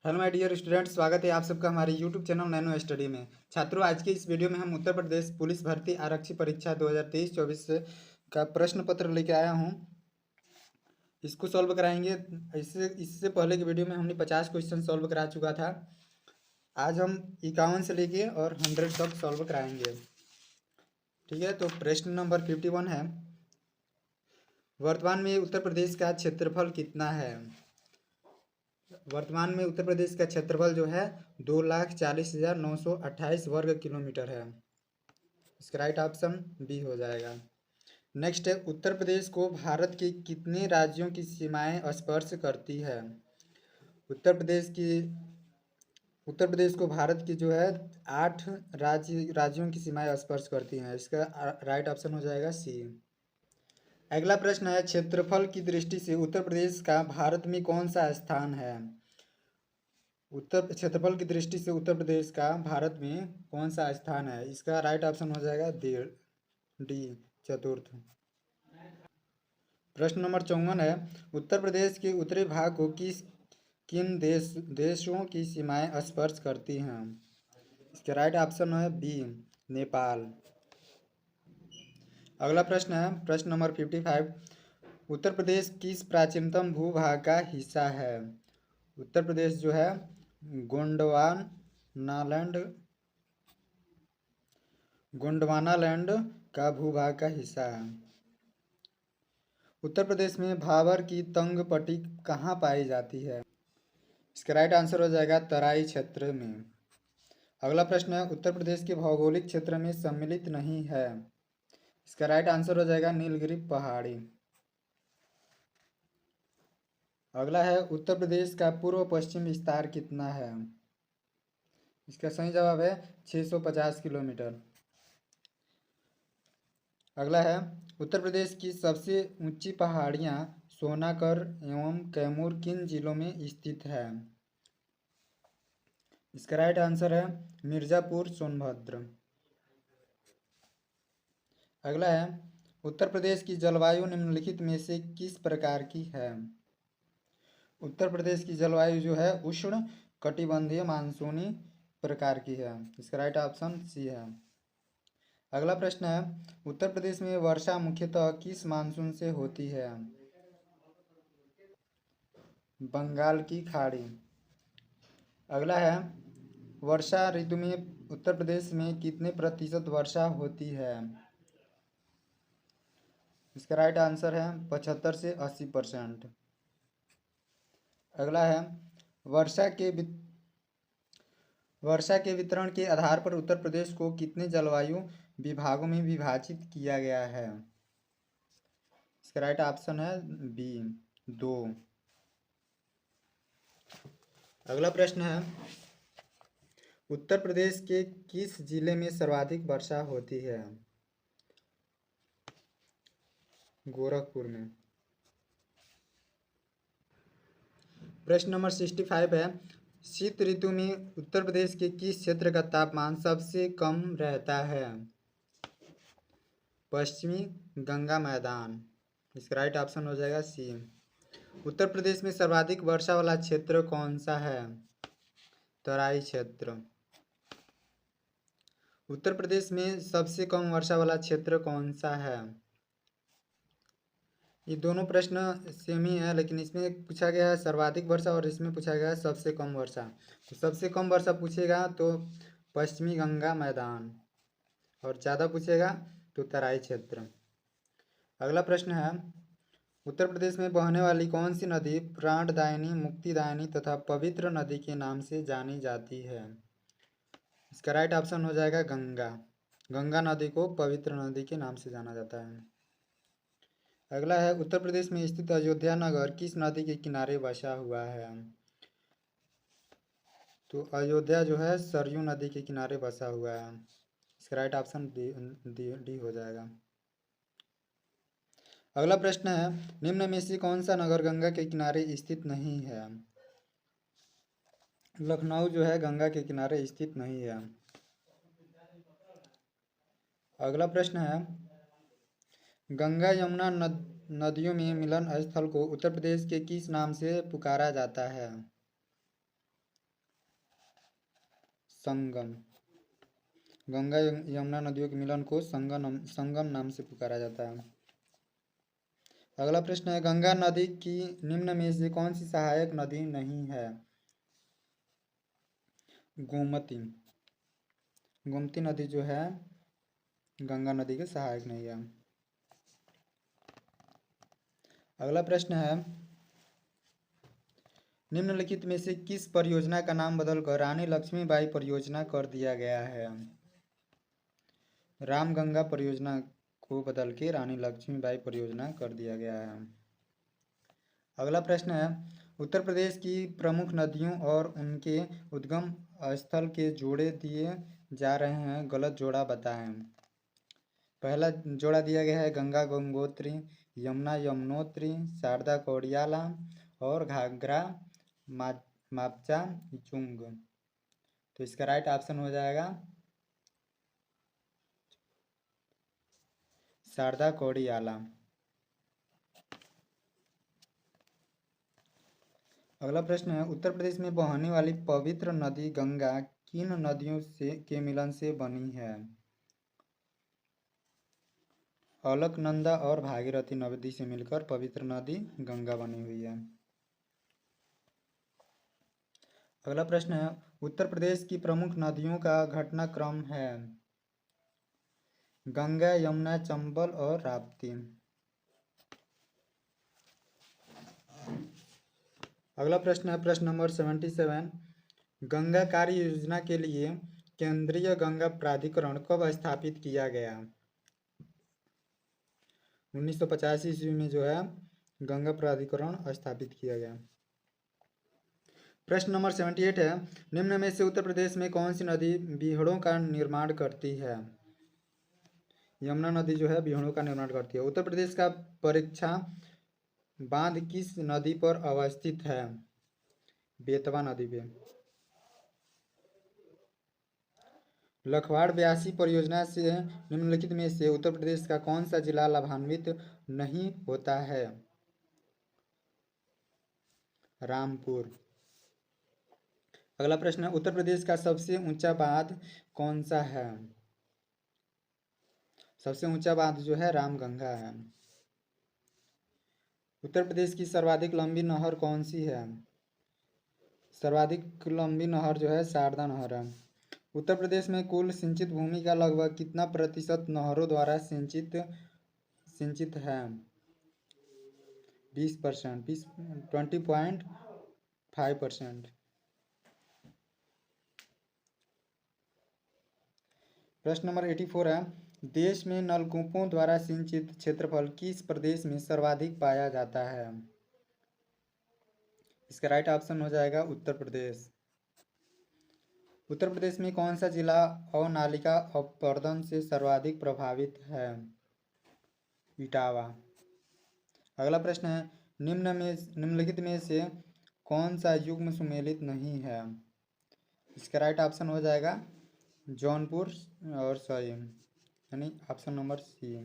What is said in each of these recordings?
Hello my dear student, स्वागत है आप सबका हमारे यूट्यूब चैनल नैनो स्टडी में। छात्रों, आज के इस वीडियो में हम उत्तर प्रदेश पुलिस भर्ती आरक्षी परीक्षा 2023-24 का प्रश्न पत्र लेके आया हूँ। इसको सॉल्व कराएंगे। इससे इससे पहले के वीडियो में हमने 50 क्वेश्चन सॉल्व करा चुका था। आज हम 51 से लेके और 100 तक सॉल्व कराएंगे। ठीक है, तो प्रश्न नंबर 51 है, वर्तमान में उत्तर प्रदेश का क्षेत्रफल कितना है। वर्तमान में उत्तर प्रदेश का क्षेत्रफल जो है 2,40,928 वर्ग किलोमीटर है। इसका राइट ऑप्शन बी हो जाएगा। नेक्स्ट है, उत्तर प्रदेश को भारत के कितने राज्यों की सीमाएं स्पर्श करती है। उत्तर प्रदेश की उत्तर प्रदेश को भारत की जो है 8 राज्यों की सीमाएं स्पर्श करती हैं। इसका राइट ऑप्शन हो जाएगा सी। अगला प्रश्न है, क्षेत्रफल की दृष्टि से उत्तर प्रदेश का भारत में कौन सा स्थान है। क्षेत्रफल की दृष्टि से उत्तर प्रदेश का भारत में कौन सा स्थान है। इसका राइट ऑप्शन हो जाएगा डी, चतुर्थ। प्रश्न नंबर 54 है, उत्तर प्रदेश के उत्तरी भाग को किन देशों की सीमाएं स्पर्श करती हैं। इसका राइट ऑप्शन है बी, नेपाल। अगला प्रश्न है, प्रश्न नंबर 55, उत्तर प्रदेश किस प्राचीनतम भूभाग का हिस्सा है। उत्तर प्रदेश जो है गोंडवानालैंड का भूभाग का हिस्सा है। उत्तर प्रदेश में भाबर की तंग पट्टी कहाँ पाई जाती है। इसका राइट आंसर हो जाएगा तराई क्षेत्र में। अगला प्रश्न है, उत्तर प्रदेश के भौगोलिक क्षेत्र में सम्मिलित नहीं है। इसका राइट आंसर हो जाएगा नीलगिरी पहाड़ी। अगला है, उत्तर प्रदेश का पूर्व पश्चिम विस्तार कितना है। इसका सही जवाब है 650 किलोमीटर। अगला है, उत्तर प्रदेश की सबसे ऊंची पहाड़ियाँ सोनाकर एवं कैमूर किन जिलों में स्थित है। इसका राइट आंसर है मिर्ज़ापुर सोनभद्र। अगला है, उत्तर प्रदेश की जलवायु निम्नलिखित में से किस प्रकार की है। उत्तर प्रदेश की जलवायु जो है उष्ण कटिबंधीय मानसूनी प्रकार की है। इसका राइट ऑप्शन सी है। अगला प्रश्न है, उत्तर प्रदेश में वर्षा मुख्यतः किस मानसून से होती है। बंगाल की खाड़ी। अगला है, वर्षा ऋतु में उत्तर प्रदेश में कितने प्रतिशत वर्षा होती है। इसका राइट आंसर है 75 से 80%। अगला है, वर्षा के वितरण के आधार पर उत्तर प्रदेश को कितने जलवायु विभागों में विभाजित किया गया है। इसका राइट ऑप्शन है बी, 2। अगला प्रश्न है, उत्तर प्रदेश के किस जिले में सर्वाधिक वर्षा होती है। गोरखपुर में। प्रश्न नंबर 65 है, शीत ऋतु में उत्तर प्रदेश के किस क्षेत्र का तापमान सबसे कम रहता है। पश्चिमी गंगा मैदान। इसका राइट ऑप्शन हो जाएगा सी। उत्तर प्रदेश में सर्वाधिक वर्षा वाला क्षेत्र कौन सा है। तराई क्षेत्र। उत्तर प्रदेश में सबसे कम वर्षा वाला क्षेत्र कौन सा है। ये दोनों प्रश्न सेम ही है, लेकिन इसमें पूछा गया है सर्वाधिक वर्षा और इसमें पूछा गया है सबसे कम वर्षा। तो सबसे कम वर्षा पूछेगा तो पश्चिमी गंगा मैदान, और ज़्यादा पूछेगा तो तराई क्षेत्र। अगला प्रश्न है, उत्तर प्रदेश में बहने वाली कौन सी नदी प्राणदायिनी, मुक्तिदायिनी तथा पवित्र नदी के नाम से जानी जाती है। इसका राइट ऑप्शन हो जाएगा गंगा। गंगा नदी को पवित्र नदी के नाम से जाना जाता है। अगला है, उत्तर प्रदेश में स्थित अयोध्या नगर किस नदी के किनारे बसा हुआ है। तो अयोध्या जो है सरयू नदी के किनारे बसा हुआ है। इसका राइट ऑप्शन डी हो जाएगा। अगला प्रश्न है, निम्न में से कौन सा नगर गंगा के किनारे स्थित नहीं है। लखनऊ जो है गंगा के किनारे स्थित नहीं है। अगला प्रश्न है, गंगा यमुना नदियों में मिलन स्थल को उत्तर प्रदेश के किस नाम से पुकारा जाता है। संगम। गंगा यमुना नदियों के मिलन को संगम नाम से पुकारा जाता है। अगला प्रश्न है, गंगा नदी की निम्न में से कौन सी सहायक नदी नहीं है? गोमती। गोमती नदी जो है गंगा नदी के सहायक नहीं है। अगला प्रश्न है, निम्नलिखित में से किस परियोजना का नाम बदलकर रानी लक्ष्मीबाई परियोजना कर दिया गया है? रामगंगा परियोजना को बदल के रानी लक्ष्मीबाई परियोजना कर दिया गया है। अगला प्रश्न है, उत्तर प्रदेश की प्रमुख नदियों और उनके उद्गम स्थल के जोड़े दिए जा रहे हैं, गलत जोड़ा बताएं। पहला जोड़ा दिया गया है गंगा गंगोत्री, यमुना यमुनोत्री, शारदा कौड़ियाला और घाघरा मापचा इचुंग। तो इसका राइट ऑप्शन हो जाएगा शारदा कौड़ियाला। अगला प्रश्न है, उत्तर प्रदेश में बहने वाली पवित्र नदी गंगा किन नदियों से के मिलन से बनी है? अलकनंदा और भागीरथी नदी से मिलकर पवित्र नदी गंगा बनी हुई है। अगला प्रश्न है, उत्तर प्रदेश की प्रमुख नदियों का घटनाक्रम है? गंगा, यमुना, चंबल और राप्ती। अगला प्रश्न है, प्रश्न नंबर 77, गंगा कार्य योजना के लिए केंद्रीय गंगा प्राधिकरण कब स्थापित किया गया? 1985 ईस्वी में जो है गंगा प्राधिकरण स्थापित किया गया। प्रश्न नंबर 78 है, निम्न में से उत्तर प्रदेश में कौन सी नदी बीहड़ों का निर्माण करती है? यमुना नदी जो है बीहड़ों का निर्माण करती है। उत्तर प्रदेश का परीक्षा बांध किस नदी पर अवस्थित है? बेतवा नदी पे। लखवाड़ ब्यासी परियोजना से निम्नलिखित में से उत्तर प्रदेश का कौन सा जिला लाभान्वित नहीं होता है? रामपुर। अगला प्रश्न है, उत्तर प्रदेश का सबसे ऊंचा बांध कौन सा है? सबसे ऊंचा बांध जो है रामगंगा है। उत्तर प्रदेश की सर्वाधिक लंबी नहर कौन सी है? सर्वाधिक लंबी नहर जो है शारदा नहर है। उत्तर प्रदेश में कुल सिंचित भूमि का लगभग कितना प्रतिशत नहरों द्वारा सिंचित है? 20%, 20.5%। प्रश्न नंबर 84 है, देश में नलकूपों द्वारा सिंचित क्षेत्रफल किस प्रदेश में सर्वाधिक पाया जाता है? इसका राइट ऑप्शन हो जाएगा उत्तर प्रदेश। उत्तर प्रदेश में कौन सा जिला अवनालिका अपरदन से सर्वाधिक प्रभावित है? इटावा। अगला प्रश्न है, निम्नलिखित में से कौन सा युग्म सुमेलित नहीं है? इसका राइट ऑप्शन हो जाएगा जौनपुर और सही, यानी ऑप्शन नंबर सी।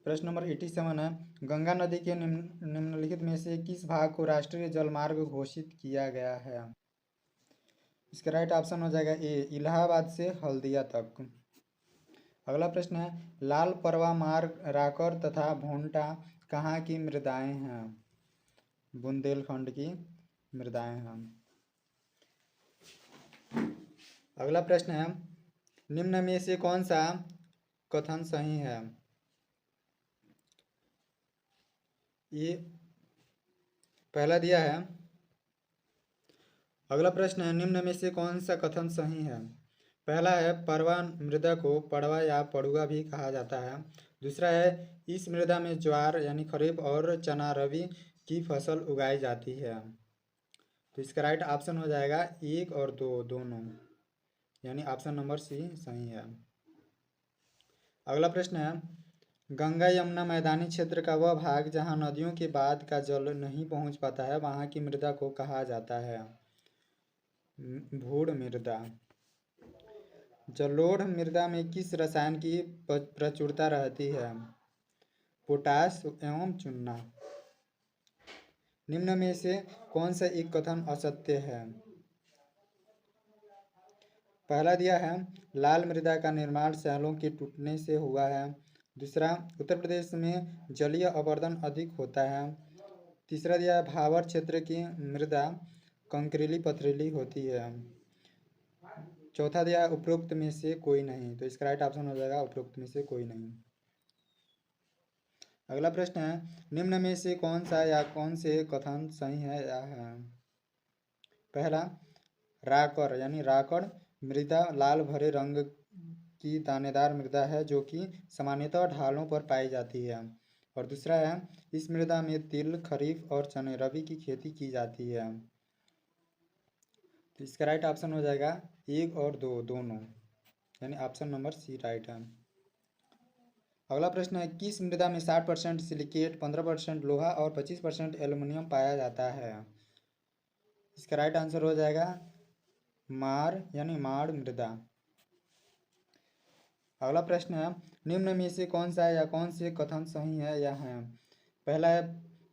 प्रश्न नंबर 87 है, गंगा नदी के निम्नलिखित में से किस भाग को राष्ट्रीय जलमार्ग घोषित किया गया है? इसका राइट ऑप्शन हो जाएगा ए, इलाहाबाद से हल्दिया तक। अगला प्रश्न है, लाल परवा मार्ग राकर तथा भोंटा कहाँ की मृदाएं हैं? बुंदेलखंड की मृदाएं हैं। अगला प्रश्न है, निम्न में से कौन सा कथन सही है? ये पहला दिया है। अगला प्रश्न है, निम्न में से कौन सा कथन सही है? पहला है, परवा मृदा को पड़वा या पड़ुआ भी कहा जाता है। दूसरा है, इस मृदा में ज्वार यानी खरीफ और चना रबी की फसल उगाई जाती है। तो इसका राइट ऑप्शन हो जाएगा 1 और 2 दोनों, यानी ऑप्शन नंबर सी सही है। अगला प्रश्न है, गंगा यमुना मैदानी क्षेत्र का वह भाग जहाँ नदियों के बाद का जल नहीं पहुँच पाता है, वहाँ की मृदा को कहा जाता है भूड़ मृदा। जलोढ़ मृदा में किस रसायन की प्रचुरता रहती है? पोटाश एवं चूना। निम्न में से कौन सा एक कथन असत्य है? पहला दिया है लाल मृदा का निर्माण शैलों के टूटने से हुआ है। दूसरा, उत्तर प्रदेश में जलीय अपर्दन अधिक होता है। तीसरा दिया है भावर क्षेत्र की मृदा कंकरीली पथरीली होती है। चौथा दिया है उपरोक्त में से कोई नहीं। तो इसका राइट ऑप्शन हो जाएगा उपरोक्त में से कोई नहीं। अगला प्रश्न है निम्न में से कौन सा या कौन से कथन सही है या है? पहला, राकड़ यानी राकड़ मृदा लाल भरे रंग की दानेदार मृदा है जो कि सामान्यतः ढालों पर पाई जाती है। और दूसरा है इस मृदा में तिल, खरीफ और चने रबी की खेती की जाती है। तो इसका राइट ऑप्शन हो जाएगा 1 और 2 दोनों, यानी ऑप्शन नंबर सी राइट है। अगला प्रश्न है किस मृदा में 60% सिलिकेट, 15% लोहा और 25% एल्युमिनियम पाया जाता है? इसका राइट आंसर हो जाएगा मार यानी माड़ मृदा। अगला प्रश्न है निम्न में से कौन सा या कौन से कथन सही है या है? पहला है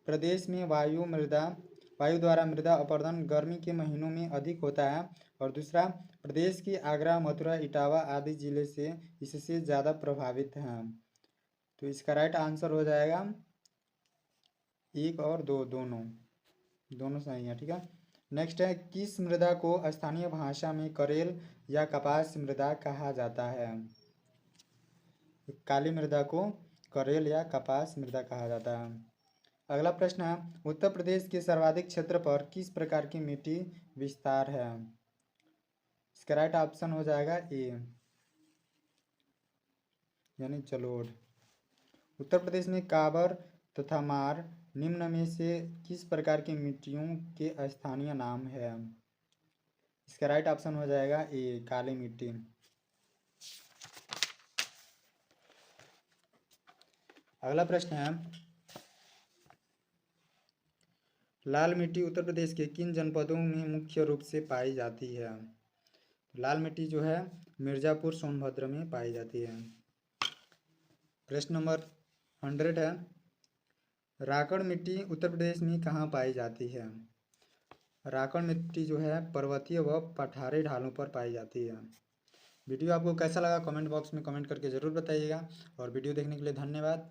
प्रदेश में वायु द्वारा मृदा अपरदन गर्मी के महीनों में अधिक होता है। और दूसरा, प्रदेश की आगरा, मथुरा, इटावा आदि जिले से इससे ज़्यादा प्रभावित हैं। तो इसका राइट आंसर हो जाएगा 1 और 2 दोनों सही है। ठीक है। नेक्स्ट है किस मृदा को स्थानीय भाषा में करेल या कपास मृदा कहा जाता है? काली मृदा को करेल या कपास मृदा कहा जाता है। अगला प्रश्न है उत्तर प्रदेश के सर्वाधिक क्षेत्र पर किस प्रकार की मिट्टी विस्तार है? इसका राइट ऑप्शन हो जाएगा ए यानी जलोढ़। उत्तर प्रदेश में काबर तथा मार निम्न में से किस प्रकार की मिट्टियों के स्थानीय नाम है? इसका राइट ऑप्शन हो जाएगा ए काली मिट्टी। अगला प्रश्न है लाल मिट्टी उत्तर प्रदेश के किन जनपदों में मुख्य रूप से पाई जाती है? लाल मिट्टी जो है मिर्ज़ापुर, सोनभद्र में पाई जाती है। प्रश्न नंबर 100 है राकड़ मिट्टी उत्तर प्रदेश में कहाँ पाई जाती है? राकड़ मिट्टी जो है पर्वतीय व पठारी ढालों पर पाई जाती है। वीडियो आपको कैसा लगा कमेंट बॉक्स में कमेंट करके ज़रूर बताइएगा और वीडियो देखने के लिए धन्यवाद।